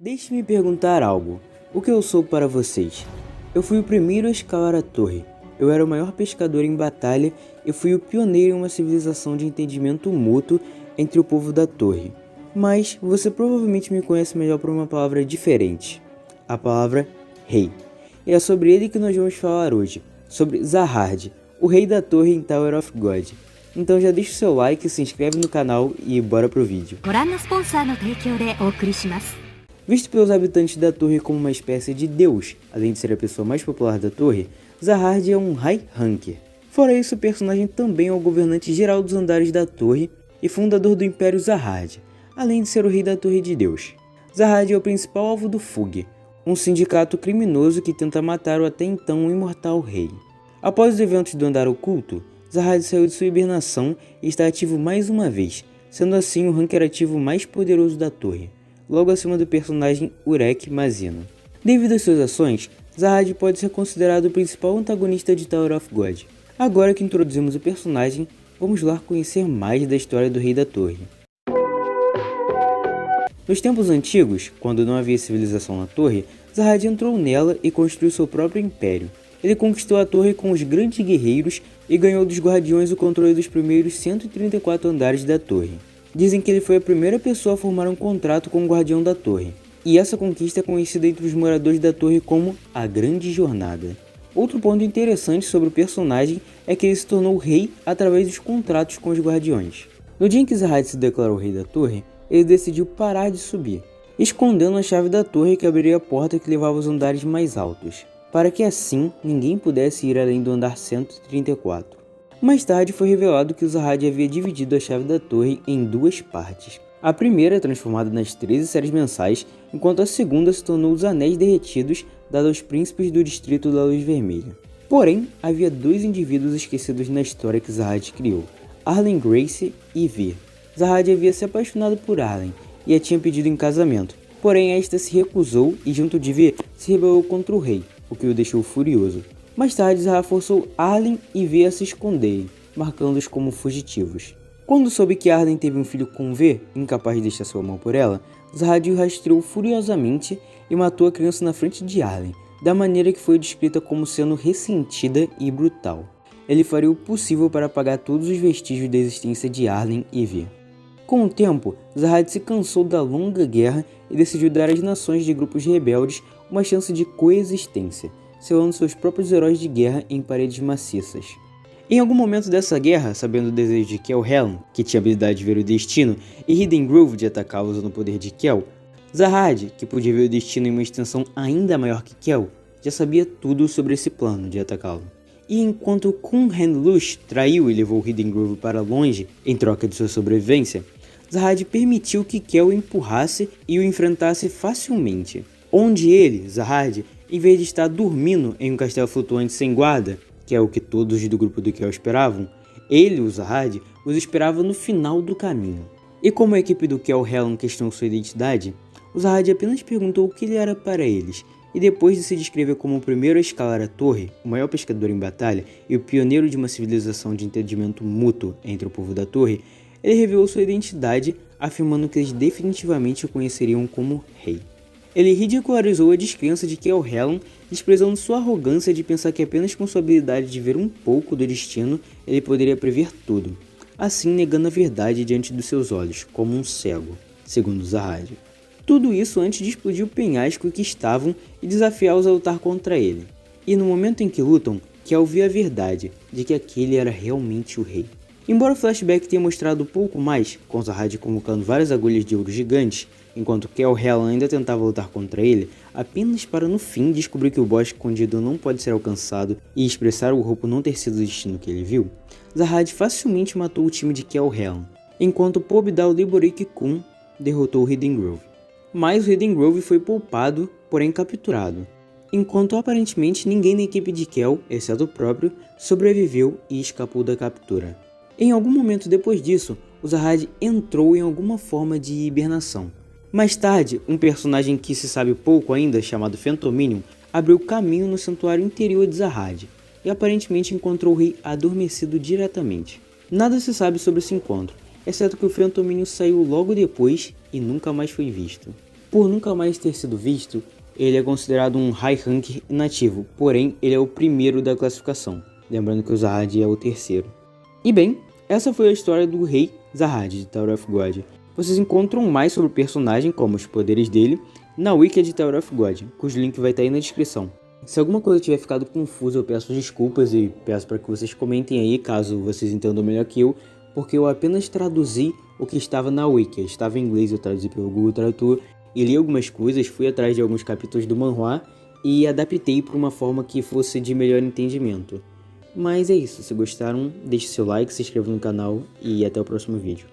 Deixe-me perguntar algo. O que eu sou para vocês? Eu fui o primeiro a escalar a torre. Eu era o maior pescador em batalha e fui o pioneiro em uma civilização de entendimento mútuo entre o povo da torre. Mas você provavelmente me conhece melhor por uma palavra diferente. A palavra rei. E é sobre ele que nós vamos falar hoje. Sobre Zahard, o rei da torre em Tower of God. Então já deixa o seu like, se inscreve no canal e bora pro vídeo. Visto pelos habitantes da torre como uma espécie de deus, além de ser a pessoa mais popular da torre, Zahard é um High Ranker. Fora isso, o personagem também é o governante geral dos andares da torre e fundador do Império Zahard, além de ser o rei da Torre de Deus. Zahard é o principal alvo do FUG, um sindicato criminoso que tenta matar o até então imortal rei. Após os eventos do Andar Oculto, Zahard saiu de sua hibernação e está ativo mais uma vez, sendo assim o ranker ativo mais poderoso da torre, logo acima do personagem Urek Mazino. Devido às suas ações, Zahard pode ser considerado o principal antagonista de Tower of God. Agora que introduzimos o personagem, vamos lá conhecer mais da história do Rei da Torre. Nos tempos antigos, quando não havia civilização na torre, Zahard entrou nela e construiu seu próprio império. Ele conquistou a torre com os grandes guerreiros e ganhou dos guardiões o controle dos primeiros 134 andares da torre. Dizem que ele foi a primeira pessoa a formar um contrato com o guardião da torre, e essa conquista é conhecida entre os moradores da torre como a Grande Jornada. Outro ponto interessante sobre o personagem é que ele se tornou rei através dos contratos com os guardiões. No dia em que Zahard se declarou rei da torre, ele decidiu parar de subir, escondendo a chave da torre que abriria a porta que levava aos andares mais altos, para que assim ninguém pudesse ir além do andar 134. Mais tarde foi revelado que o Zahard havia dividido a chave da torre em duas partes. A primeira transformada nas 13 séries mensais, enquanto a segunda se tornou os Anéis Derretidos, dados aos príncipes do Distrito da Luz Vermelha. Porém, havia dois indivíduos esquecidos na história que Zahard criou, Arlen Gracie e Vir. Zahard havia se apaixonado por Arlen e a tinha pedido em casamento, porém esta se recusou e junto de Vir se rebelou contra o rei, o que o deixou furioso. Mais tarde, Zahard forçou Arlen e V a se esconderem, marcando-os como fugitivos. Quando soube que Arlen teve um filho com V, incapaz de deixar seu amor por ela, Zahard o rastreou furiosamente e matou a criança na frente de Arlen, da maneira que foi descrita como sendo ressentida e brutal. Ele faria o possível para apagar todos os vestígios da existência de Arlen e V. Com o tempo, Zahard se cansou da longa guerra e decidiu dar às nações de grupos rebeldes uma chance de coexistência, selando seus próprios heróis de guerra em paredes maciças. Em algum momento dessa guerra, sabendo do desejo de Kel Helm, que tinha habilidade de ver o destino, e Hidden Grove de atacá-lo usando o poder de Kel, Zahard, que podia ver o destino em uma extensão ainda maior que Kel, já sabia tudo sobre esse plano de atacá-lo. E enquanto Kun-Hen Lush traiu e levou Hidden Grove para longe em troca de sua sobrevivência, Zahard permitiu que Kel o empurrasse e o enfrentasse facilmente, onde ele, Zahard, em vez de estar dormindo em um castelo flutuante sem guarda, que é o que todos do grupo do Kel esperavam, ele, o Zahard, os esperava no final do caminho. E como a equipe do Kel Helm questionou sua identidade, o Zahard apenas perguntou o que ele era para eles, e depois de se descrever como o primeiro a escalar a torre, o maior pescador em batalha e o pioneiro de uma civilização de entendimento mútuo entre o povo da torre, ele revelou sua identidade, afirmando que eles definitivamente o conheceriam como rei. Ele ridicularizou a descrença de Kel Helm, desprezando sua arrogância de pensar que apenas com sua habilidade de ver um pouco do destino, ele poderia prever tudo, assim negando a verdade diante dos seus olhos, como um cego, segundo Zahard. Tudo isso antes de explodir o penhasco em que estavam e desafiá-los a lutar contra ele. E no momento em que lutam, Kel vê a verdade de que aquele era realmente o rei. Embora o flashback tenha mostrado pouco mais, com Zahard convocando várias agulhas de ouro gigantes, enquanto Kel Helm ainda tentava lutar contra ele, apenas para no fim descobrir que o bosque escondido não pode ser alcançado e expressar o roubo não ter sido o destino que ele viu, Zahard facilmente matou o time de Kel Helm, enquanto Pobdal Liborik Kun derrotou o Hidden Grove. Mas o Hidden Grove foi poupado, porém capturado, enquanto aparentemente ninguém na equipe de Kel, exceto o próprio, sobreviveu e escapou da captura. Em algum momento depois disso, o Zahard entrou em alguma forma de hibernação. Mais tarde, um personagem que se sabe pouco ainda, chamado Phantominion, abriu caminho no santuário interior de Zahard, e aparentemente encontrou o rei adormecido diretamente. Nada se sabe sobre esse encontro, exceto que o Phantominion saiu logo depois e nunca mais foi visto. Por nunca mais ter sido visto, ele é considerado um High Rank inativo, porém ele é o primeiro da classificação, lembrando que o Zahad é o terceiro. E bem, essa foi a história do Rei Zahad de Tower of God. Vocês encontram mais sobre o personagem, como os poderes dele, na wiki de Tower of God, cujo link vai estar aí na descrição. Se alguma coisa tiver ficado confusa, eu peço desculpas e peço para que vocês comentem aí, caso vocês entendam melhor que eu, porque eu apenas traduzi o que estava na wiki. Estava em inglês, eu traduzi pelo Google Tradutor e li algumas coisas, fui atrás de alguns capítulos do manhwa e adaptei para uma forma que fosse de melhor entendimento. Mas é isso, se gostaram, deixe seu like, se inscreva no canal e até o próximo vídeo.